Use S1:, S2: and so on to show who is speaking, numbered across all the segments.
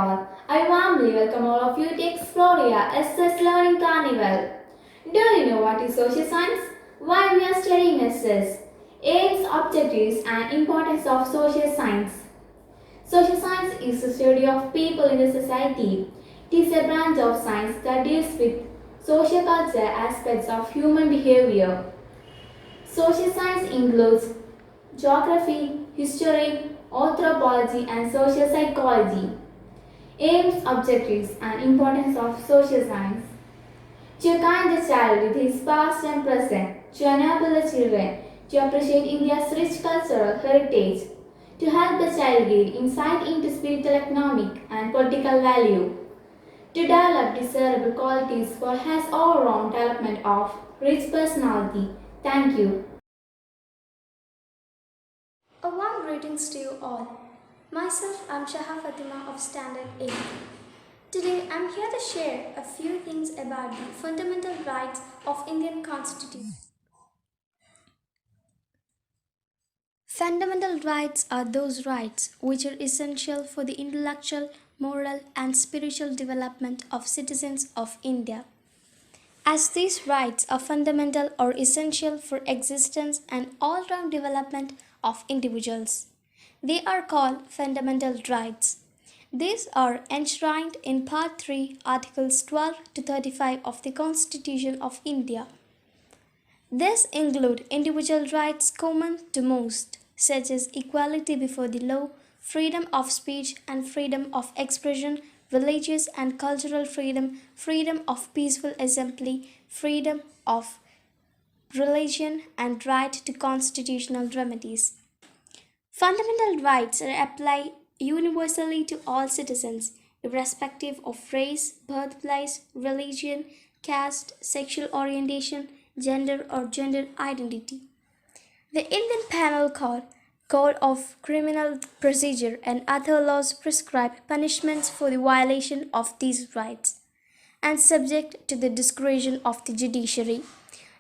S1: all. I warmly welcome all of you to Exploria SS Learning Carnival. Do you know what is social science? Why we are studying SS? Aims, objectives and importance of social science. Social science is the study of people in the society. It is a branch of science that deals with social culture aspects of human behavior. Social science includes geography, history, anthropology and social psychology. Aims, objectives and importance of social science. To guide the child with his past and present, to enable the children to appreciate India's rich cultural heritage, to help the child gain insight into spiritual, economic and political value, to develop desirable qualities for his all-round development of rich personality. Thank you.
S2: A warm greetings to you all. Myself, I'm Shaha Fatima of Standard 8. Today, I'm here to share a few things about the fundamental rights of Indian Constitution. Fundamental rights are those rights which are essential for the intellectual, moral and spiritual development of citizens of India. As these rights are fundamental or essential for existence and all-round development of individuals, they are called fundamental rights. These are enshrined in Part 3, Articles 12 to 35 of the Constitution of India. These include individual rights common to most, such as equality before the law, freedom of speech and freedom of expression, religious and cultural freedom, freedom of peaceful assembly, freedom of religion, and right to constitutional remedies. Fundamental rights apply universally to all citizens, irrespective of race, birthplace, religion, caste, sexual orientation, gender, or gender identity. The Indian Penal Code, Code of Criminal Procedure, and other laws prescribe punishments for the violation of these rights and subject to the discretion of the judiciary.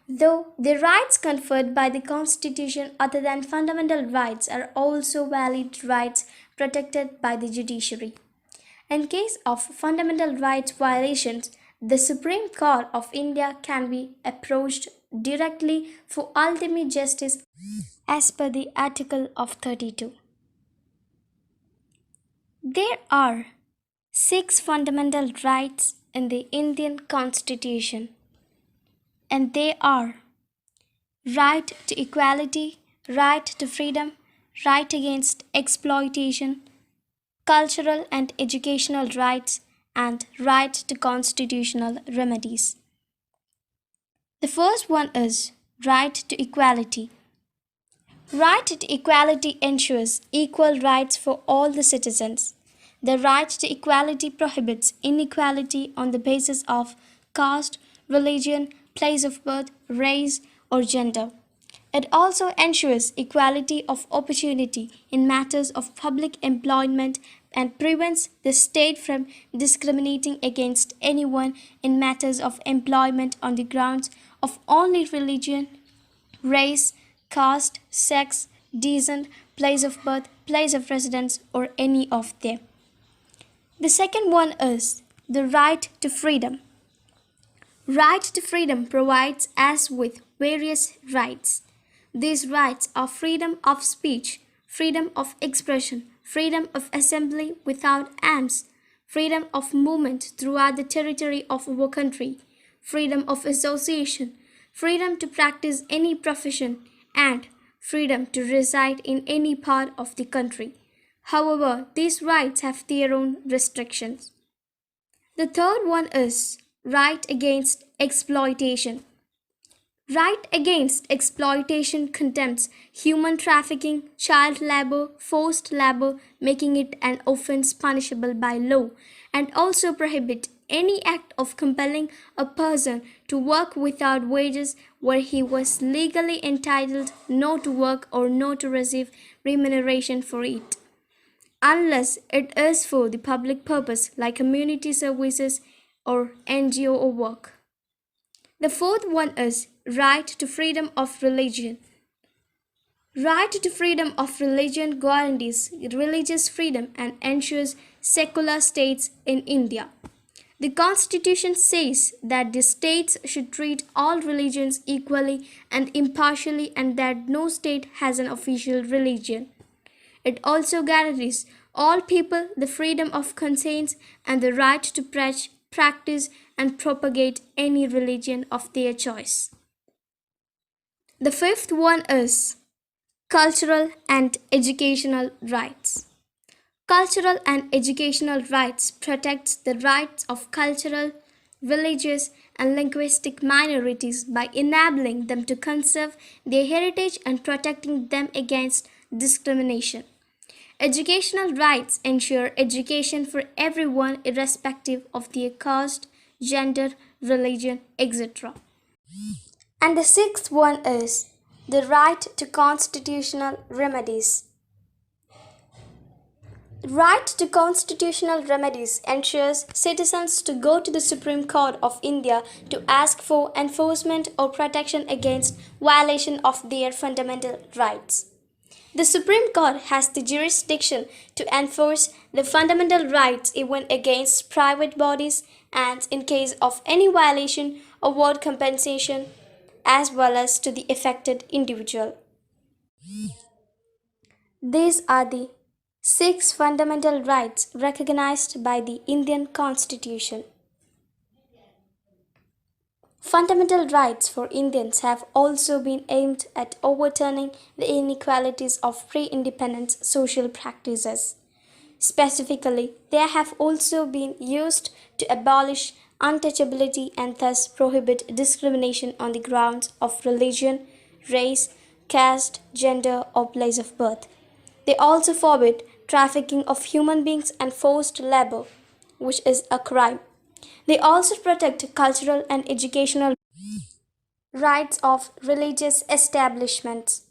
S2: Though the rights conferred by the Constitution other than fundamental rights are also valid rights protected by the judiciary. In case of fundamental rights violations, the Supreme Court of India can be approached directly for ultimate justice as per the Article of 32. There are 6 fundamental rights in the Indian Constitution, and they are right to equality, right to freedom, right against exploitation, cultural and educational rights, and right to constitutional remedies. The first one is right to equality. Right to equality ensures equal rights for all the citizens. The right to equality prohibits inequality on the basis of caste, religion, place of birth, race, or gender. It also ensures equality of opportunity in matters of public employment and prevents the state from discriminating against anyone in matters of employment on the grounds of only religion, race, caste, sex, descent, place of birth, place of residence, or any of them. The second one is the right to freedom. Right to freedom provides us with various rights. These rights are freedom of speech, freedom of expression, freedom of assembly without arms, freedom of movement throughout the territory of our country, freedom of association, freedom to practice any profession, and freedom to reside in any part of the country. However, these rights have their own restrictions. The third one is right against exploitation. Right against exploitation condemns human trafficking, child labor, forced labor, making it an offense punishable by law, and also prohibit any act of compelling a person to work without wages where he was legally entitled not to work or not to receive remuneration for it, unless it is for the public purpose like community services or NGO work. The fourth one is right to freedom of religion. Right to freedom of religion guarantees religious freedom and ensures secular states in India. The Constitution says that the states should treat all religions equally and impartially and that no state has an official religion. It also guarantees all people the freedom of conscience and the right to preach, practice, and propagate any religion of their choice. The fifth one is cultural and educational rights. Cultural and educational rights protects the rights of cultural, religious, and linguistic minorities by enabling them to conserve their heritage and protecting them against discrimination. Educational rights ensure education for everyone irrespective of their caste, gender, religion, etc. And the sixth one is the right to constitutional remedies. Right to constitutional remedies ensures citizens to go to the Supreme Court of India to ask for enforcement or protection against violation of their fundamental rights. The Supreme Court has the jurisdiction to enforce the fundamental rights even against private bodies and, in case of any violation, award compensation as well as to the affected individual. These are the six fundamental rights recognized by the Indian Constitution. Fundamental rights for Indians have also been aimed at overturning the inequalities of pre independence social practices. Specifically, they have also been used to abolish untouchability and thus prohibit discrimination on the grounds of religion, race, caste, gender, or place of birth. They also forbid trafficking of human beings and forced labor, which is a crime. They also protect cultural and educational rights of religious establishments.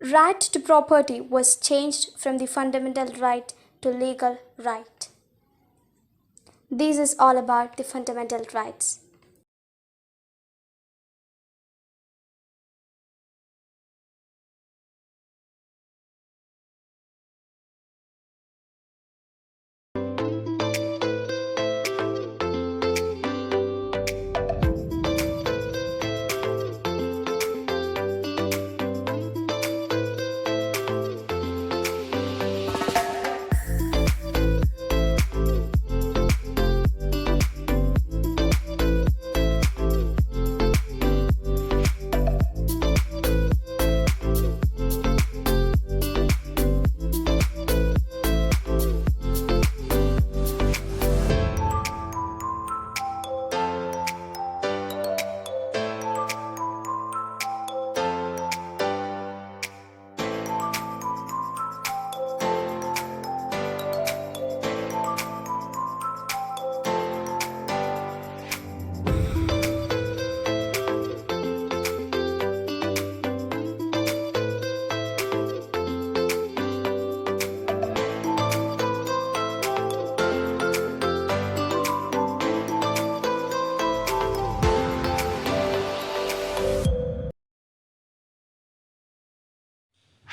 S2: Right to property was changed from the fundamental right to legal right. This is all about the fundamental rights.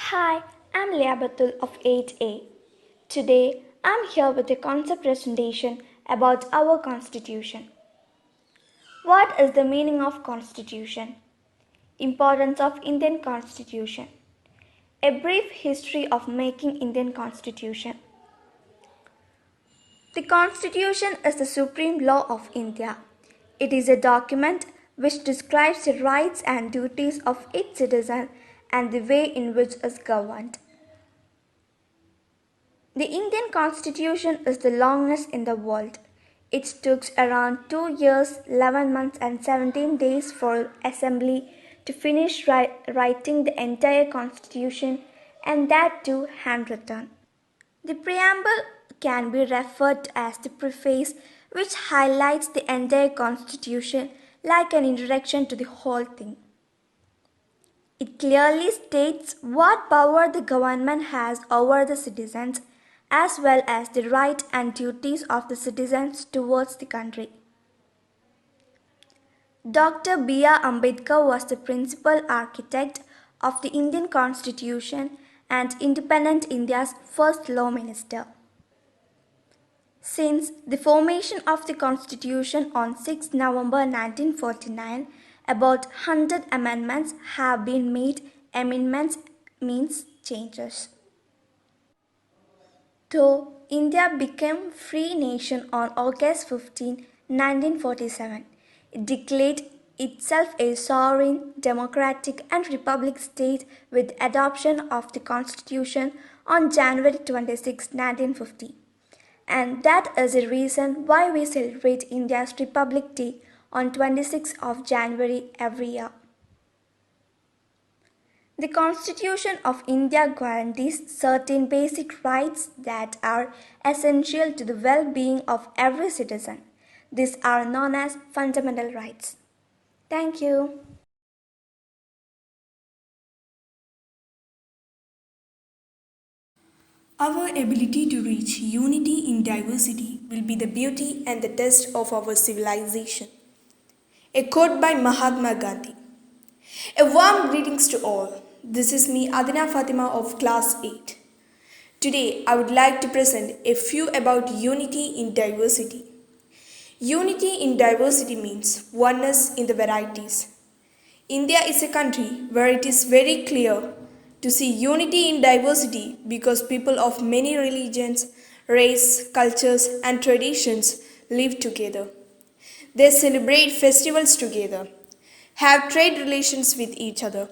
S2: Hi, I'm Leah Batul of 8A. Today, I'm here with a concept presentation about our Constitution. What is the meaning of Constitution? Importance of Indian Constitution. A brief history of making Indian Constitution. The Constitution is the supreme law of India. It is a document which describes the rights and duties of each citizen and the way in which it is governed. The Indian Constitution is the longest in the world. It took around 2 years, 11 months and 17 days for Assembly to finish writing the entire Constitution, and that too handwritten. The preamble can be referred to as the preface, which highlights the entire Constitution like an introduction to the whole thing. It clearly states what power the government has over the citizens as well as the rights and duties of the citizens towards the country. Dr. B.R. Ambedkar was the principal architect
S3: of the Indian Constitution and independent India's first law minister. Since the formation of the Constitution on 6 November 1949, about 100 amendments have been made. Amendments means changes. Though India became free nation on August 15, 1947, it declared itself a sovereign, democratic and republic state with adoption of the Constitution on January 26, 1950. And that is the reason why we celebrate India's Republic Day on 26th of January every year. The Constitution of India guarantees certain basic rights that are essential to the well-being of every citizen. These are known as fundamental rights. Thank you.
S4: Our ability to reach unity in diversity will be the beauty and the test of our civilization. A quote by Mahatma Gandhi. A warm greetings to all. This is me, Adina Fatima of Class 8. Today, I would like to present a few about unity in diversity. Unity in diversity means oneness in the varieties. India is a country where it is very clear to see unity in diversity because people of many religions, race, cultures, and traditions live together. They celebrate festivals together, have trade relations with each other.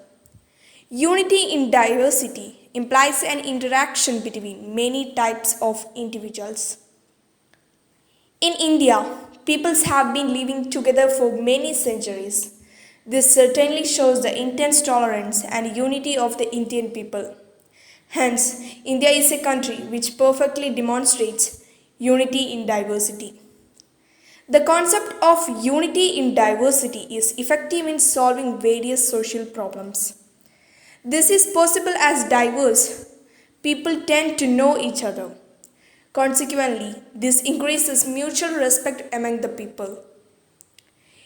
S4: Unity in diversity implies an interaction between many types of individuals. In India, peoples have been living together for many centuries. This certainly shows the intense tolerance and unity of the Indian people. Hence, India is a country which perfectly demonstrates unity in diversity. The concept of unity in diversity is effective in solving various social problems. This is possible as diverse people tend to know each other. Consequently, this increases mutual respect among the people.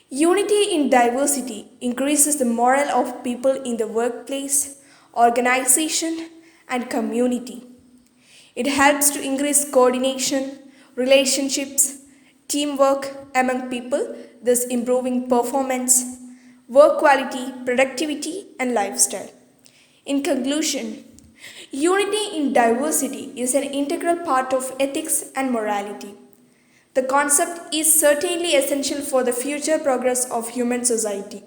S4: Unity in diversity increases the morale of people in the workplace, organization, and community. It helps to increase coordination, relationships, teamwork among people, thus improving performance, work quality, productivity, and lifestyle. In conclusion, unity in diversity is an integral part of ethics and morality. The concept is certainly essential for the future progress of human society.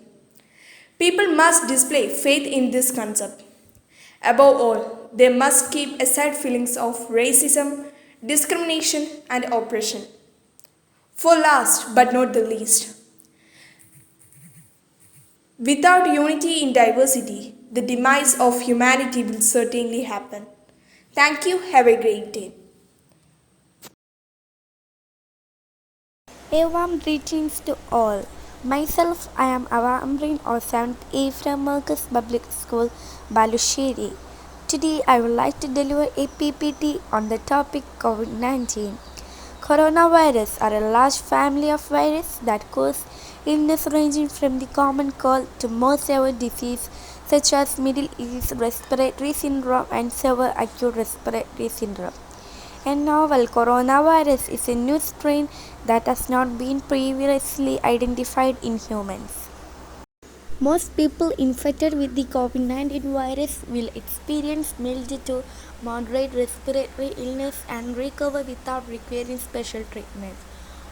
S4: People must display faith in this concept. Above all, they must keep aside feelings of racism, discrimination, and oppression. For last but not the least, without unity in diversity, the demise of humanity will certainly happen. Thank you. Have a great day.
S2: A warm greetings to all. Myself, I am Ava Amrin or 7th A from Markaz Public School, Balussery. Today, I would like to deliver a PPT on the topic COVID-19. Coronavirus are a large family of viruses that cause illness ranging from the common cold to more severe disease such as Middle East Respiratory Syndrome and severe acute respiratory syndrome. A novel coronavirus is a new strain that has not been previously identified in humans. Most people infected with the COVID-19 virus will experience mild to moderate respiratory illness and recover without requiring special treatment.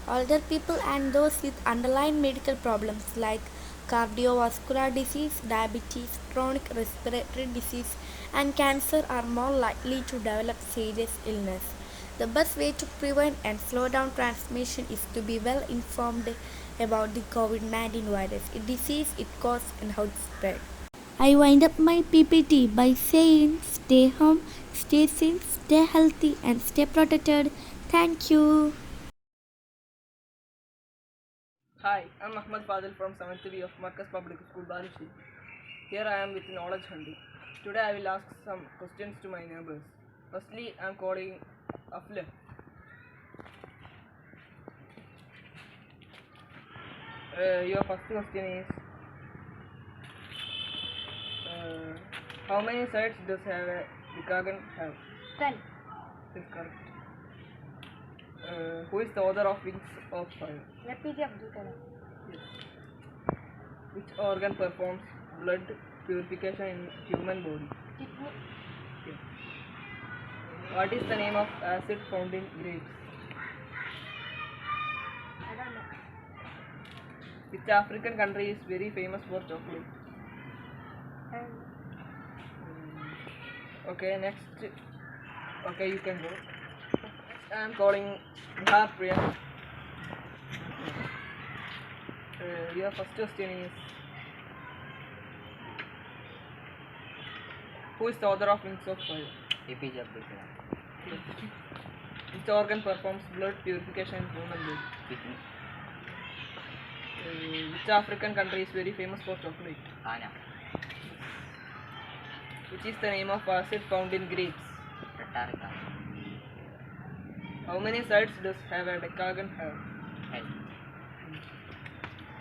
S2: Older people and those with underlying medical problems like cardiovascular disease, diabetes, chronic respiratory disease, and cancer are more likely to develop serious illness. The best way to prevent and slow down transmission is to be well informed about the COVID-19 virus, its disease, its cause, and how it spread. I wind up my PPT by saying stay home, stay safe, stay healthy, and stay protected. Thank you.
S5: Hi, I'm Ahmad Fadil from 7th B of Markaz Public School, Balussery. Here I am with knowledge hunting. Today I will ask some questions to my neighbors. Firstly, I am calling Afle. Your first question is, How many sides does have a decagon have?
S2: 10.
S5: Is correct. Who is the author of Wings of Fire?
S2: APJ Abdul Kalam.
S5: Yes. Which organ performs blood purification in human body?
S2: Kidney.
S5: Yes. What is the name of acid found in grapes?
S2: I don't know.
S5: Which African country is very famous for chocolate? Okay, next. Okay, you can go. I am calling Priya. Your first question is: who is the author of Wings of Fire?
S6: APJ Abdul Kalam.
S5: Which organ performs blood purification in human body?
S6: Kidney.
S5: Which African country is very famous for chocolate?
S6: Ghana.
S5: Which is the name of acid found in grapes?
S6: Rhetorica.
S5: How many sides does have a decagon have?
S6: 10.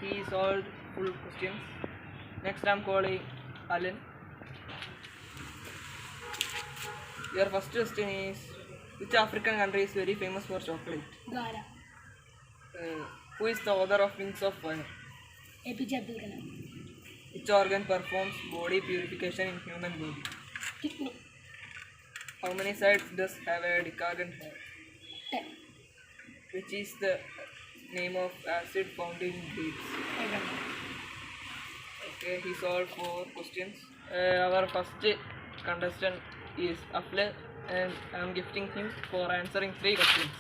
S5: He solved full questions. Next I am calling Alan. Your first question is: which African country is very famous for chocolate?
S2: Ghana.
S5: Who is the author of Wings of Fire?
S2: APJ Abdul Kalam.
S5: Which organ performs body purification in human body?
S2: Kidney.
S5: How many sides does have a decagon have?
S2: 10.
S5: Which is the name of acid found in grapes?
S2: I don't know.
S5: Okay, he solved 4 questions. Our first contestant is Afle, and I am gifting him for answering 3 questions.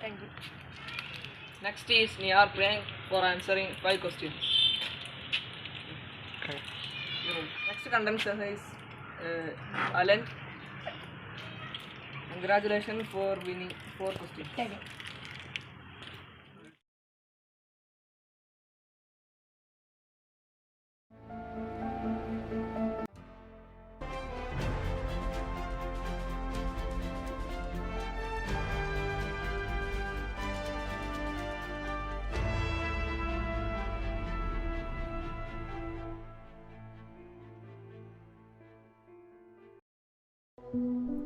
S2: Thank you.
S5: Next is Niyar Priyank for answering 5 questions.
S6: Okay.
S5: Next contestant is Alan. Congratulations for winning 4 questions.
S2: Thank you.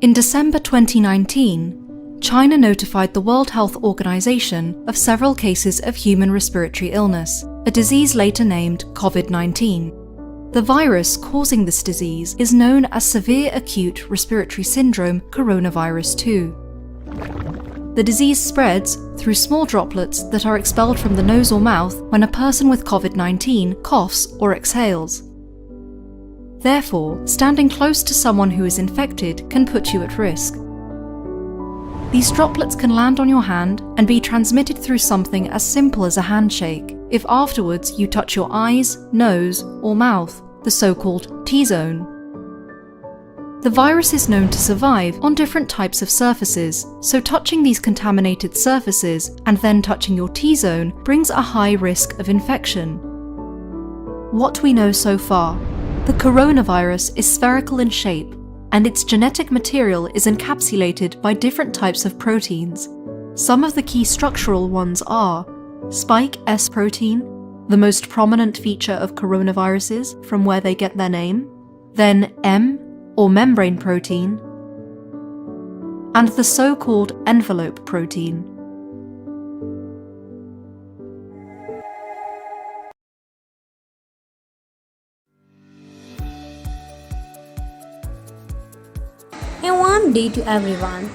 S7: In December 2019, China notified the World Health Organization of several cases of human respiratory illness, a disease later named COVID-19. The virus causing this disease is known as severe acute respiratory syndrome coronavirus 2. The disease spreads through small droplets that are expelled from the nose or mouth when a person with COVID-19 coughs or exhales. Therefore, standing close to someone who is infected can put you at risk. These droplets can land on your hand and be transmitted through something as simple as a handshake, if afterwards you touch your eyes, nose, or mouth, the so-called T-zone. The virus is known to survive on different types of surfaces, so touching these contaminated surfaces and then touching your T-zone brings a high risk of infection. What we know so far: the coronavirus is spherical in shape, and its genetic material is encapsulated by different types of proteins. Some of the key structural ones are spike S protein, the most prominent feature of coronaviruses from where they get their name, then M, or membrane protein, and the so-called envelope protein.
S8: A warm day to everyone.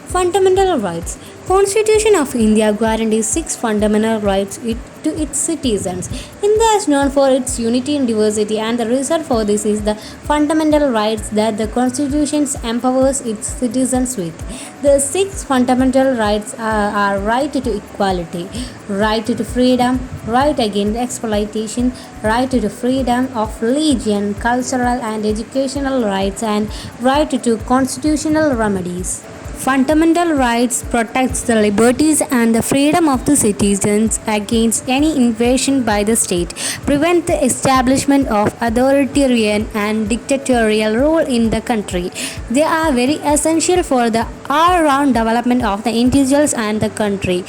S8: Fundamental rights. Constitution of India guarantees 6 fundamental rights to its citizens. India is known for its unity and diversity, and the reason for this is the fundamental rights that the Constitution empowers its citizens with. The 6 fundamental rights are right to equality, right to freedom, right against exploitation, right to freedom of religion, cultural and educational rights, and right to constitutional remedies. Fundamental rights protects the liberties and the freedom of the citizens against any invasion by the state, prevent the establishment of authoritarian and dictatorial rule in the country. They are very essential for the all-round development of the individuals and the country.